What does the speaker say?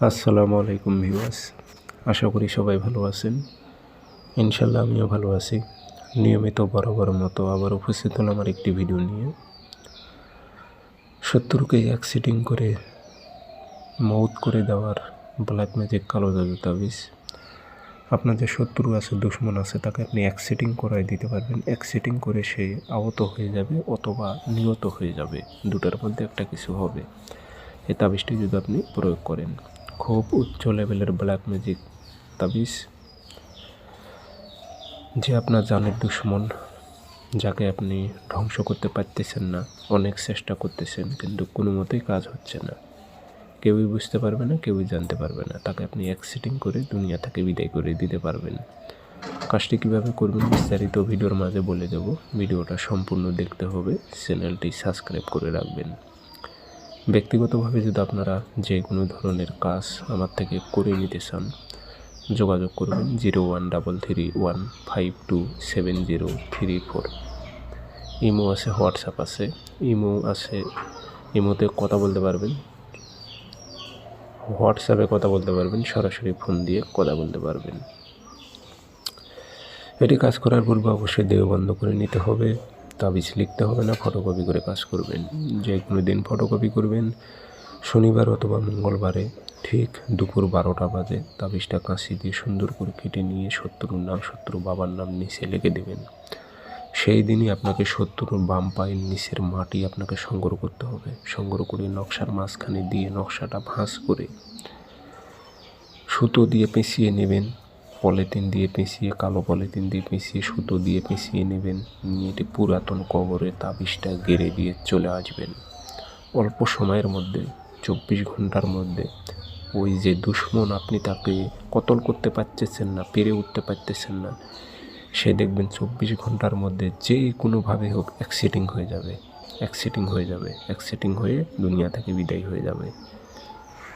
আসসালামু আলাইকুম ভিউয়ার্স, আশা করি সবাই ভালো আছেন। ইনশাল্লাহ আমিও ভালো আছি। নিয়মিত বরাবর মতো আবার উপস্থিত হলাম আমার একটি ভিডিও নিয়ে। শত্রুকে এক সিটিং করে মৌত করে দেওয়ার ব্ল্যাক ম্যাজিক কালো জাদু তাবিজ। আপনার যে শত্রু আছে, দুশ্মন আছে, তাকে আপনি এক সিটিং করাই দিতে পারবেন। এক সিটিং করে সে আহত হয়ে যাবে অথবা নিহত হয়ে যাবে, দুটার মধ্যে একটা কিছু হবে। এই তাবিজটি যদি আপনি প্রয়োগ করেন, খুব উচ্চ লেভেলের ব্ল্যাক ম্যাজিক তাবিজ। যে আপনার জানের দুশ্মন, যাকে আপনি ধ্বংস করতে পারতেছেন না, অনেক চেষ্টা করতেছেন কিন্তু কোনো মতেই কাজ হচ্ছে না, কেউই বুঝতে পারবে না, কেউই জানতে পারবে না, তাকে আপনি এক সিটিং করে দুনিয়া থেকে বিদায় করে দিতে পারবেন। কাজটি কীভাবে করবেন বিস্তারিত ভিডিওর মাঝে বলে দেব। ভিডিওটা সম্পূর্ণ দেখতে হবে, চ্যানেলটি সাবস্ক্রাইব করে রাখবেন। ব্যক্তিগতভাবে যদি আপনারা যে কোনো ধরনের কাজ আমার থেকে করে নিতে চান, যোগাযোগ করবেন 0133152703 ইমো আছে, হোয়াটসঅ্যাপ আছে। ইমোতে কথা বলতে পারবেন, হোয়াটসঅ্যাপে কথা বলতে পারবেন, সরাসরি ফোন দিয়ে কথা বলতে পারবেন। এটি কাজ করার পূর্বে অবশ্যই দেহ বন্ধ করে নিতে হবে। তাবিজ লিখতে হবে না, ফটোকপি করে কাজ করবেন। যে কোনো দিন ফটোকপি করবেন, শনিবার অথবা মঙ্গলবারে ঠিক দুপুর 12টা বাজে তাবিজটা কাঁচি দিয়ে সুন্দর করে কেটে নিয়ে শত্রুর নাম, শত্রু বাবার নাম নিচে লিখে দেবেন। সেই দিনই আপনাকে শত্রুর বাম পায়ের নিচের মাটি আপনাকে সংগ্রহ করতে হবে। সংগ্রহ করে নকশার মাঝখানে দিয়ে নকশাটা ভাঁজ করে সুতো দিয়ে পেঁচিয়ে নেবেন। পলিথিন দিয়ে পেঁচিয়ে, কালো পলিথিন দিয়ে পেঁচিয়ে, সুতো দিয়ে পেঁচিয়ে নেবেন। নিয়ে এটি পুরাতন কবরে তাবিজটা গেড়ে দিয়ে চলে আসবেন। অল্প সময়ের মধ্যে, 24 ঘন্টার মধ্যে, ওই যে দুশ্মন আপনি তাকে কতল করতে পারতেছেন না, পেরে উঠতে পারতেছেন না, সে দেখবেন 24 ঘন্টার মধ্যে যে কোনোভাবে হোক অ্যাক্সিডিং হয়ে যাবে, অ্যাক্সিডিং হয়ে দুনিয়া থেকে বিদায় হয়ে যাবে।